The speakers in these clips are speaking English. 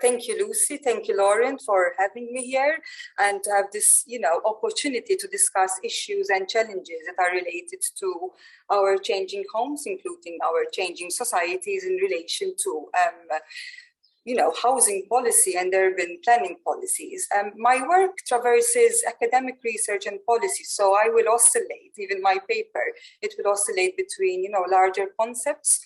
Thank you, Lucy. Thank you, Lauren, for having me here and to have this, opportunity to discuss issues and challenges that are related to our changing homes, including our changing societies in relation to, housing policy and urban planning policies. My work traverses academic research and policy, so I will oscillate, even my paper, it will oscillate between, larger concepts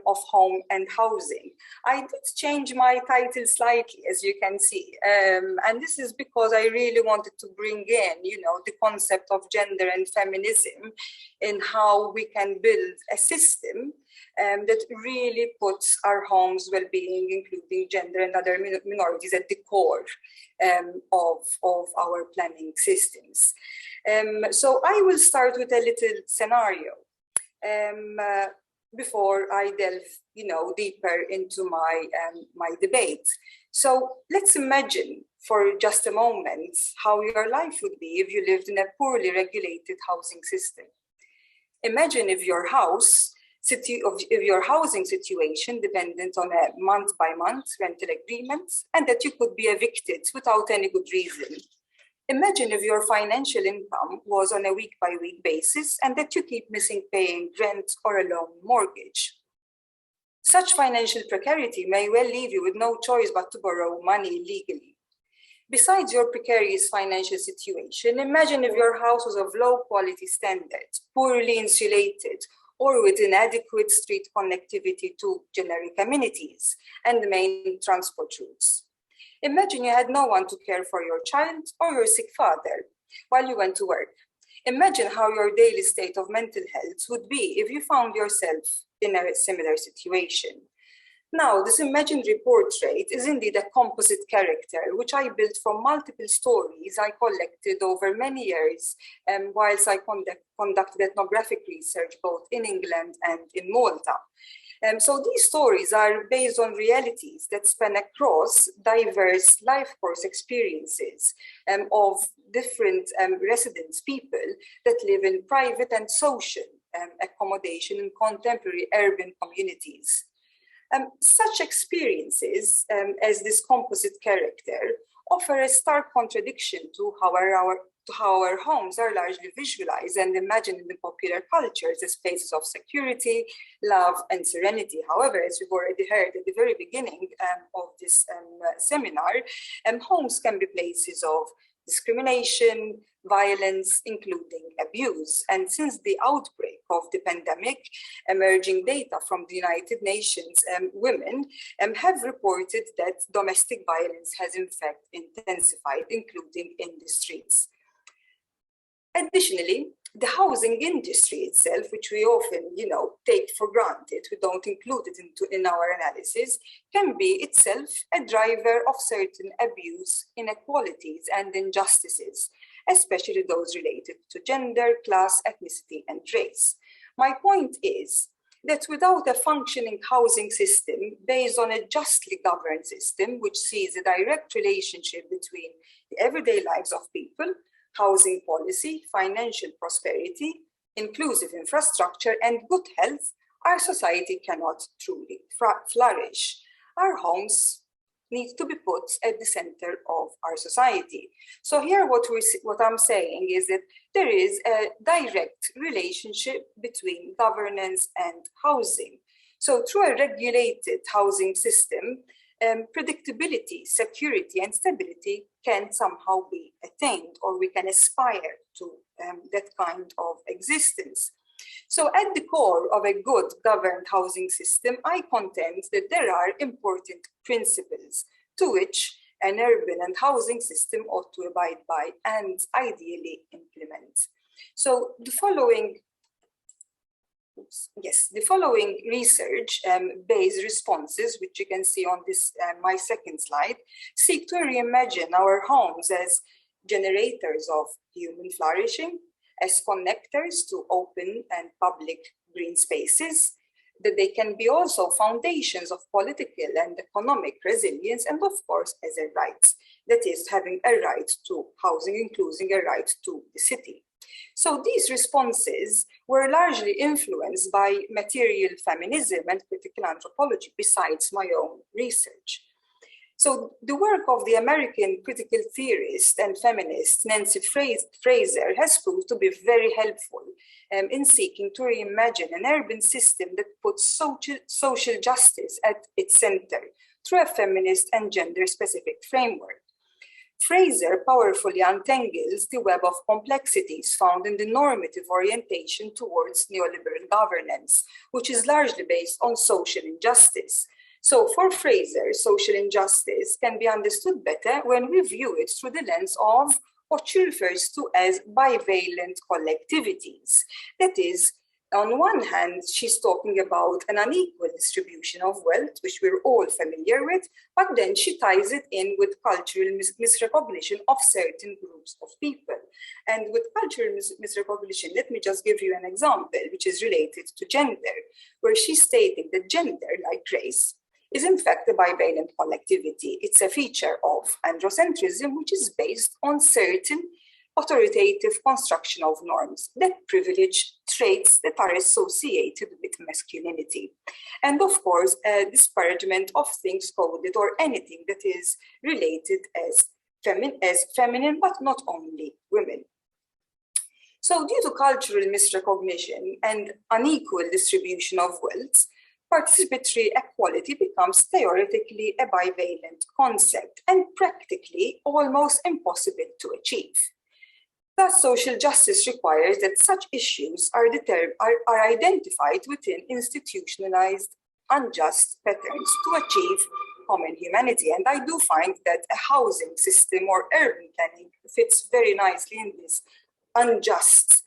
of home and housing. I did change my title slightly, as you can see, and this is because I really wanted to bring in, the concept of gender and feminism in how we can build a system that really puts our homes' well-being, including gender and other minorities, at the core of our planning systems. So I will start with a little scenario before I delve, deeper into my debate. So let's imagine for just a moment how your life would be if you lived in a poorly regulated housing system. Imagine if your housing situation dependent on a month-by-month rental agreement and that you could be evicted without any good reason. Imagine if your financial income was on a week-by-week basis and that you keep missing paying rent or a loan mortgage. Such financial precarity may well leave you with no choice but to borrow money illegally. Besides your precarious financial situation, imagine if your house was of low quality standards, poorly insulated, or with inadequate street connectivity to generic amenities and the main transport routes. Imagine you had no one to care for your child or your sick father while you went to work. Imagine how your daily state of mental health would be if you found yourself in a similar situation. Now, this imaginary portrait is indeed a composite character, which I built from multiple stories I collected over many years whilst I conducted ethnographic research both in England and in Malta. So these stories are based on realities that span across diverse life course experiences of different residents, people that live in private and social accommodation in contemporary urban communities. Such experiences as this composite character offer a stark contradiction to how our homes are largely visualized and imagined in the popular cultures as places of security, love, and serenity. However, as we've already heard at the very beginning of this seminar, homes can be places of discrimination, violence, including abuse. And since the outbreak of the pandemic, emerging data from the United Nations, women have reported that domestic violence has in fact intensified, including in the streets. Additionally, the housing industry itself, which we often, take for granted, we don't include it in our analysis, can be itself a driver of certain abuse, inequalities, and injustices, especially those related to gender, class, ethnicity, and race. My point is that without a functioning housing system based on a justly governed system, which sees a direct relationship between the everyday lives of people, housing policy, financial prosperity, inclusive infrastructure, and good health, our society cannot truly flourish. Our homes need to be put at the center of our society. So here what I'm saying is that there is a direct relationship between governance and housing. So through a regulated housing system, predictability, security, and stability can somehow be attained, or we can aspire to that kind of existence. So at the core of a good governed housing system, I contend that there are important principles to which an urban and housing system ought to abide by and ideally implement. So the following research-based responses, which you can see on this, my second slide, seek to reimagine our homes as generators of human flourishing, as connectors to open and public green spaces, that they can be also foundations of political and economic resilience, and of course as a right, that is having a right to housing, including a right to the city. So these responses were largely influenced by material feminism and critical anthropology, besides my own research. So the work of the American critical theorist and feminist Nancy Fraser has proved to be very helpful in seeking to reimagine an urban system that puts social justice at its center through a feminist and gender-specific framework. Fraser powerfully untangles the web of complexities found in the normative orientation towards neoliberal governance, which is largely based on social injustice. So for Fraser, social injustice can be understood better when we view it through the lens of what she refers to as bivalent collectivities. That is, on one hand, she's talking about an unequal distribution of wealth, which we're all familiar with, but then she ties it in with cultural misrecognition of certain groups of people. And with cultural misrecognition, let me just give you an example, which is related to gender, where she's stating that gender, like race, is in fact a bivalent collectivity. It's a feature of androcentrism, which is based on certain authoritative construction of norms that privilege traits that are associated with masculinity. And of course, a disparagement of things coded or anything that is related as feminine, but not only women. So due to cultural misrecognition and unequal distribution of wealth, participatory equality becomes theoretically a bivalent concept and practically almost impossible to achieve. Thus, social justice requires that such issues are identified within institutionalized unjust patterns to achieve common humanity. And I do find that a housing system or urban planning fits very nicely in this unjust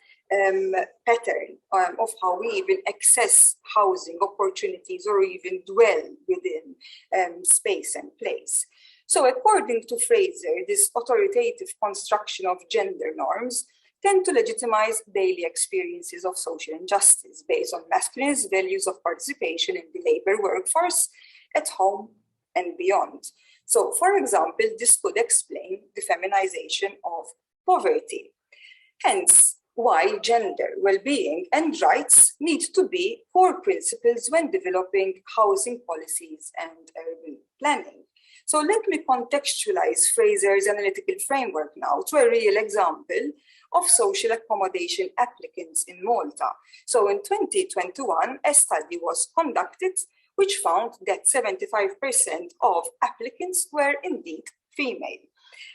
pattern of how we even access housing opportunities or even dwell within space and place. So according to Fraser, this authoritative construction of gender norms tend to legitimize daily experiences of social injustice based on masculinist values of participation in the labor workforce at home and beyond. So for example, this could explain the feminization of poverty. Hence, why gender, well-being, and rights need to be core principles when developing housing policies and urban planning. So let me contextualize Fraser's analytical framework now to a real example of social accommodation applicants in Malta. So in 2021, a study was conducted which found that 75% of applicants were indeed female.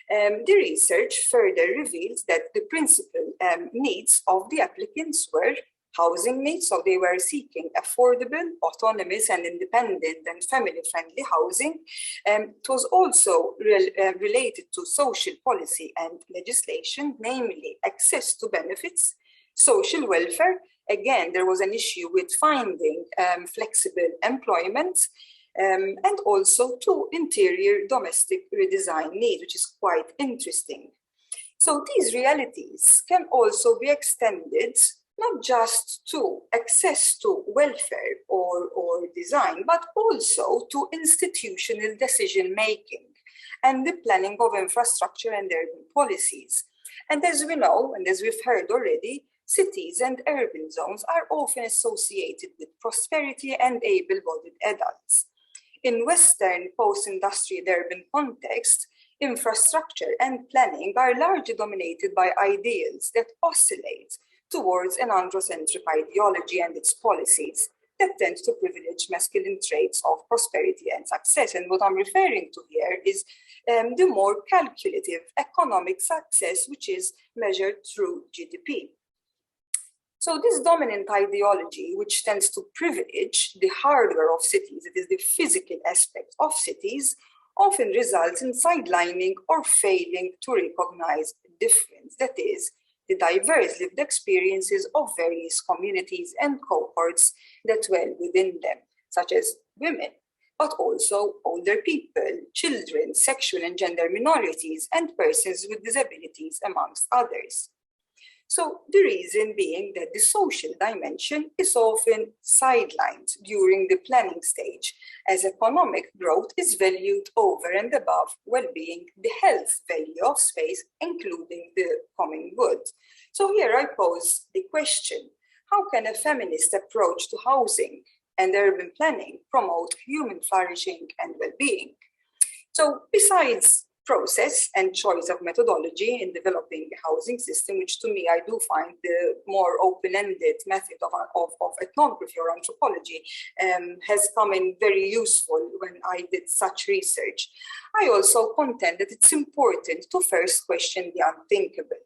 The research further reveals that the principal needs of the applicants were housing needs, so they were seeking affordable, autonomous, and independent and family-friendly housing. It was also related to social policy and legislation, namely access to benefits, social welfare. Again, there was an issue with finding flexible employment, and also to interior domestic redesign needs, which is quite interesting. So these realities can also be extended not just to access to welfare or design, but also to institutional decision-making and the planning of infrastructure and urban policies. And as we know, and as we've heard already, cities and urban zones are often associated with prosperity and able-bodied adults. In Western post-industrial urban context, infrastructure and planning are largely dominated by ideals that oscillate towards an androcentric ideology and its policies that tend to privilege masculine traits of prosperity and success. And what I'm referring to here is the more calculative economic success, which is measured through GDP. So this dominant ideology, which tends to privilege the hardware of cities, it is the physical aspect of cities, often results in sidelining or failing to recognize difference. That is, the diverse lived experiences of various communities and cohorts that dwell within them, such as women, but also older people, children, sexual and gender minorities, and persons with disabilities, amongst others. So the reason being that the social dimension is often sidelined during the planning stage, as economic growth is valued over and above well-being, the health value of space, including the common good. So here I pose the question, how can a feminist approach to housing and urban planning promote human flourishing and well-being? So besides process and choice of methodology in developing a housing system, which to me I do find the more open-ended method of ethnography or anthropology has come in very useful when I did such research. I also contend that it's important to first question the unthinkable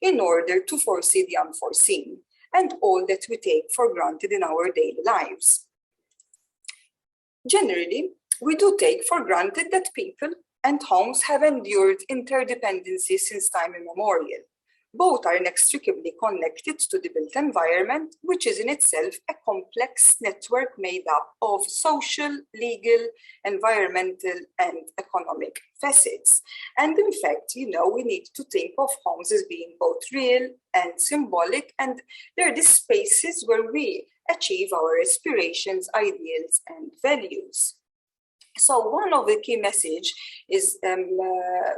in order to foresee the unforeseen and all that we take for granted in our daily lives. Generally, we do take for granted that people and homes have endured interdependency since time immemorial. Both are inextricably connected to the built environment, which is in itself a complex network made up of social, legal, environmental, and economic facets. And in fact, we need to think of homes as being both real and symbolic, and they're the spaces where we achieve our aspirations, ideals, and values. So one of the key messages is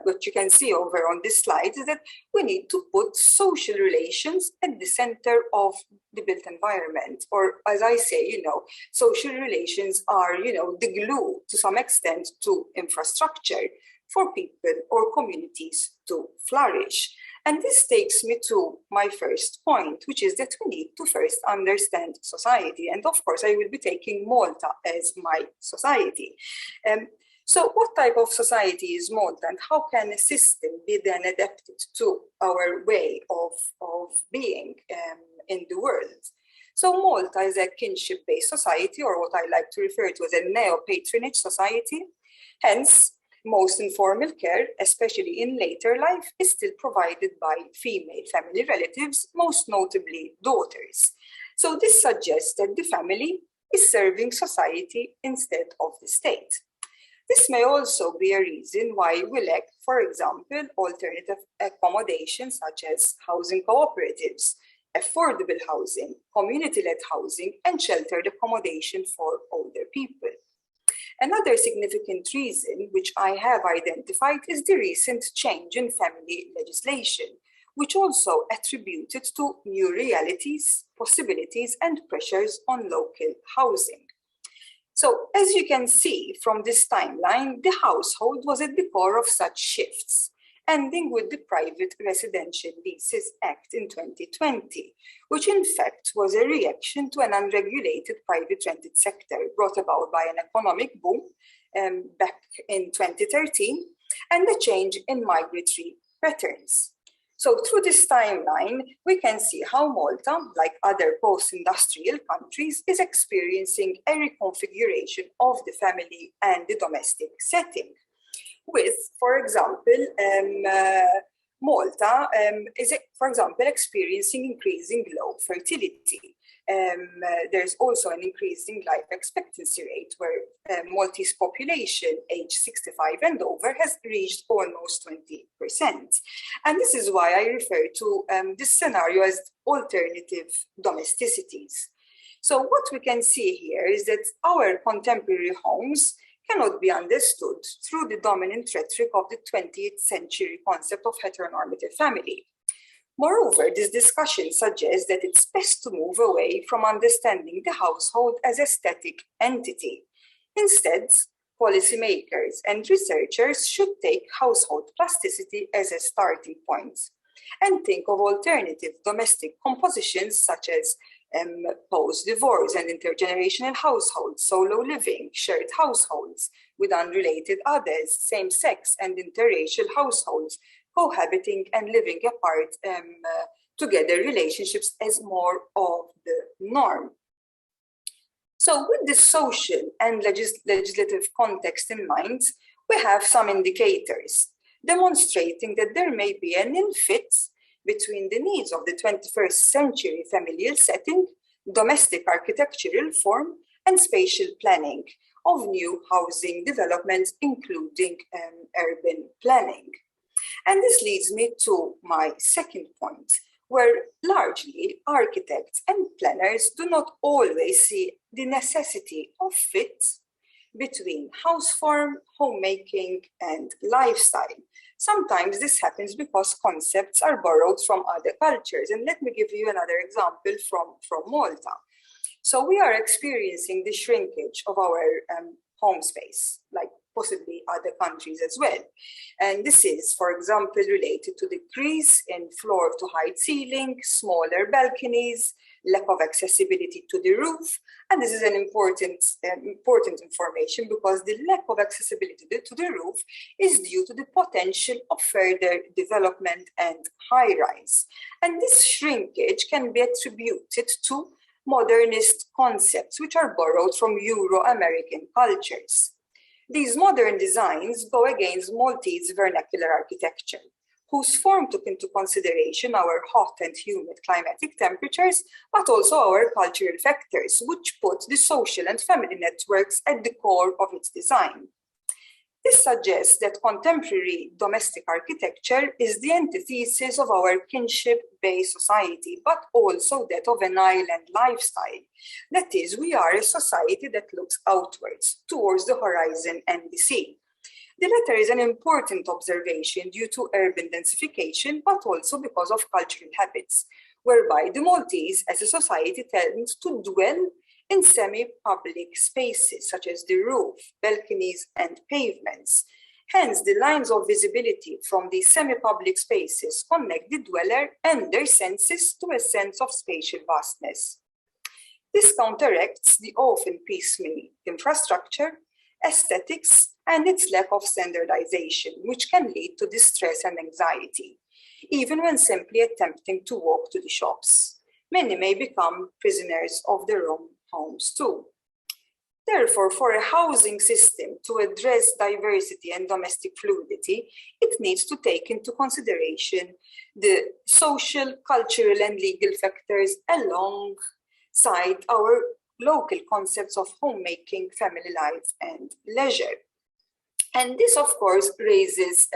what you can see over on this slide is that we need to put social relations at the center of the built environment, or as I say, social relations are, the glue to some extent to infrastructure for people or communities to flourish. And this takes me to my first point, which is that we need to first understand society. And of course, I will be taking Malta as my society. So what type of society is Malta, and how can a system be then adapted to our way of being in the world? So Malta is a kinship-based society, or what I like to refer to as a neo-patronage society. Hence, most informal care, especially in later life, is still provided by female family relatives, most notably daughters. So this suggests that the family is serving society instead of the state. This may also be a reason why we lack, for example, alternative accommodations such as housing cooperatives, affordable housing, community-led housing, and sheltered accommodation for older people. Another significant reason, which I have identified, is the recent change in family legislation, which also attributed to new realities, possibilities, and pressures on local housing. So, as you can see from this timeline, the household was at the core of such shifts, ending with the Private Residential Leases Act in 2020, which in fact was a reaction to an unregulated private rented sector brought about by an economic boom back in 2013 and a change in migratory patterns. So through this timeline, we can see how Malta, like other post-industrial countries, is experiencing a reconfiguration of the family and the domestic setting. With, for example, Malta is, for example, experiencing increasing low fertility. There's also an increasing life expectancy rate where Maltese population age 65 and over has reached almost 20%. And this is why I refer to this scenario as alternative domesticities. So what we can see here is that our contemporary homes cannot be understood through the dominant rhetoric of the 20th century concept of heteronormative family. Moreover, this discussion suggests that it's best to move away from understanding the household as a static entity. Instead, policymakers and researchers should take household plasticity as a starting point and think of alternative domestic compositions such as post-divorce and intergenerational households, solo living, shared households with unrelated others, same-sex and interracial households, cohabiting and living apart together relationships as more of the norm. So with this social and legislative context in mind, we have some indicators demonstrating that there may be an ill fit between the needs of the 21st century familial setting, domestic architectural form, and spatial planning of new housing developments, including urban planning. And this leads me to my second point, where largely architects and planners do not always see the necessity of fit between house form, homemaking, and lifestyle. Sometimes this happens because concepts are borrowed from other cultures. And let me give you another example from Malta. So we are experiencing the shrinkage of our home space, like possibly other countries as well. And this is, for example, related to decrease in floor-to-height ceiling, smaller balconies, lack of accessibility to the roof. And this is an important information because the lack of accessibility to the roof is due to the potential of further development and high-rise. And this shrinkage can be attributed to modernist concepts, which are borrowed from Euro-American cultures. These modern designs go against Maltese vernacular architecture, whose form took into consideration our hot and humid climatic temperatures, but also our cultural factors, which put the social and family networks at the core of its design. This suggests that contemporary domestic architecture is the antithesis of our kinship-based society, but also that of an island lifestyle. That is, we are a society that looks outwards, towards the horizon and the sea. The latter is an important observation due to urban densification, but also because of cultural habits, whereby the Maltese as a society tends to dwell in semi-public spaces such as the roof, balconies, and pavements. Hence, the lines of visibility from these semi-public spaces connect the dweller and their senses to a sense of spatial vastness. This counteracts the often piecemeal infrastructure, aesthetics, and its lack of standardization, which can lead to distress and anxiety, even when simply attempting to walk to the shops. Many may become prisoners of their own homes too. Therefore, for a housing system to address diversity and domestic fluidity, it needs to take into consideration the social, cultural, and legal factors alongside our local concepts of homemaking, family life, and leisure. And this, of course, raises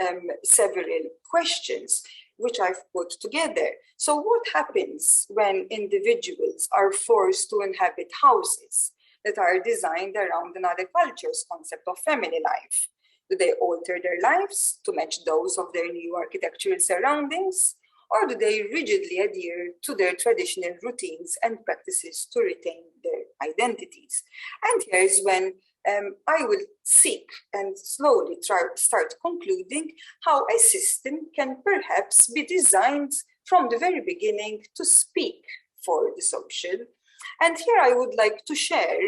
several questions, which I've put together. So what happens when individuals are forced to inhabit houses that are designed around another culture's concept of family life? Do they alter their lives to match those of their new architectural surroundings? Or do they rigidly adhere to their traditional routines and practices to retain their identities? And here's when I will seek and slowly start concluding how a system can perhaps be designed from the very beginning to speak for the social. And here I would like to share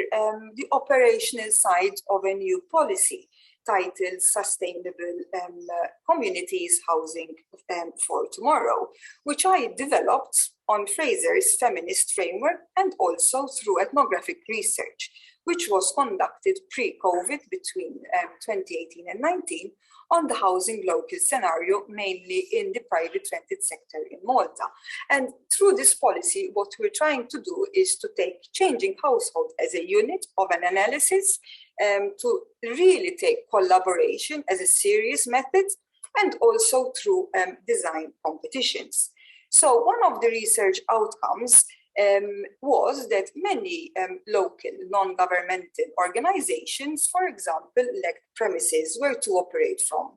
the operational side of a new policy titled Sustainable Communities Housing for Tomorrow, which I developed on Fraser's feminist framework and also through ethnographic research, which was conducted pre-COVID between 2018 and 19 on the housing local scenario, mainly in the private rented sector in Malta. And through this policy, what we're trying to do is to take changing household as a unit of an analysis, to really take collaboration as a serious method, and also through design competitions. So one of the research outcomes was that many local non-governmental organizations, for example, lacked premises where to operate from,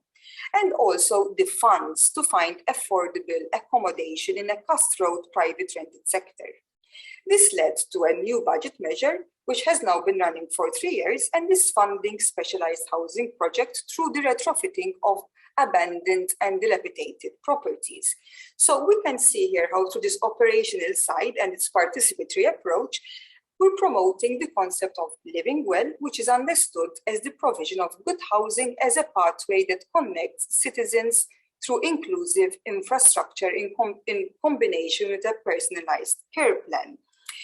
and also the funds to find affordable accommodation in a cutthroat private rented sector. This led to a new budget measure, which has now been running for 3 years, and is funding specialized housing projects through the retrofitting of abandoned and dilapidated properties. So we can see here how through this operational side and its participatory approach, we're promoting the concept of living well, which is understood as the provision of good housing as a pathway that connects citizens through inclusive infrastructure in combination with a personalized care plan.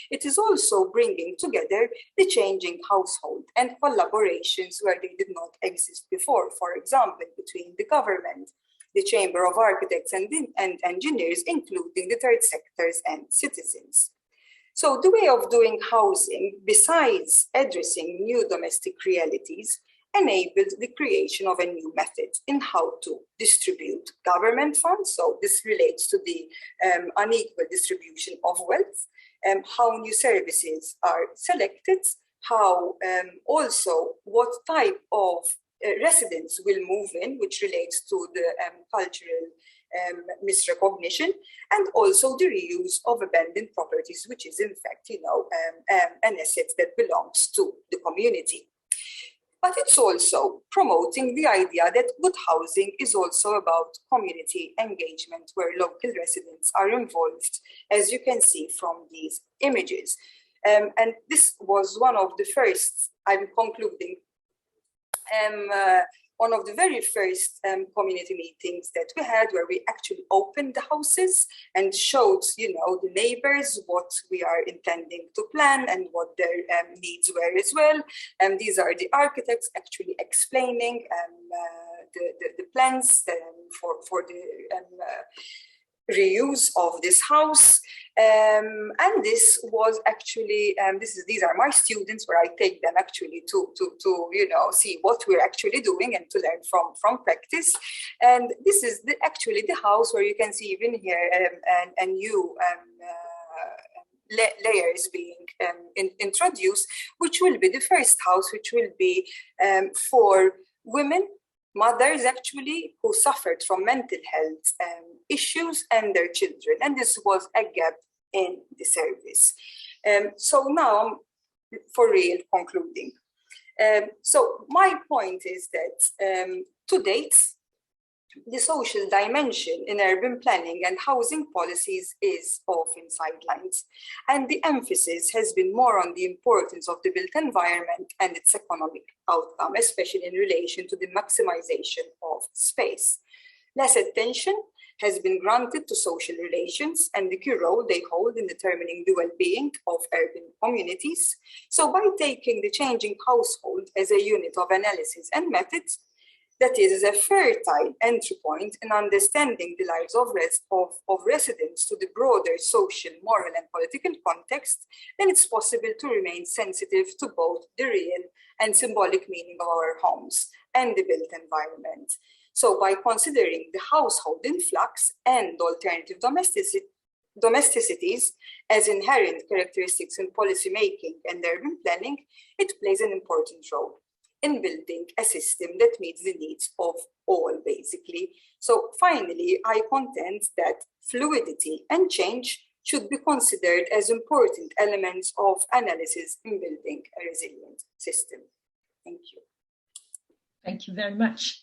It is also bringing together the changing household and collaborations where they did not exist before, for example, between the government, the Chamber of Architects and Engineers, including the third sectors and citizens. So the way of doing housing, besides addressing new domestic realities, enabled the creation of a new method in how to distribute government funds. So this relates to the unequal distribution of wealth, how new services are selected, how also what type of residents will move in, which relates to the cultural misrecognition, and also the reuse of abandoned properties, which is in fact, an asset that belongs to the community. But it's also promoting the idea that good housing is also about community engagement, where local residents are involved, as you can see from these images. And this was one of the first, I'm concluding, one of the very first community meetings that we had, where we actually opened the houses and showed, the neighbors what we are intending to plan and what their needs were as well. And these are the architects actually explaining the plans for the reuse of this house. And this was actually, these are my students, where I take them actually to see what we're actually doing and to learn from practice. And this is actually the house where you can see even here a new layers being introduced, which will be the first house, which will be for women, mothers actually, who suffered from mental health issues and their children. And this was a gap in the service. So now, for real, concluding. So my point is that to date, the social dimension in urban planning and housing policies is often sidelined. And the emphasis has been more on the importance of the built environment and its economic outcome, especially in relation to the maximization of space. Less attention has been granted to social relations and the key role they hold in determining the well-being of urban communities. So by taking the changing household as a unit of analysis and methods, that is a fertile entry point in understanding the lives of residents to the broader social, moral, and political context, then it's possible to remain sensitive to both the real and symbolic meaning of our homes and the built environment. So by considering the household in flux and alternative domesticities as inherent characteristics in policymaking and urban planning, it plays an important role in building a system that meets the needs of all, basically. So finally, I contend that fluidity and change should be considered as important elements of analysis in building a resilient system. Thank you. Thank you very much.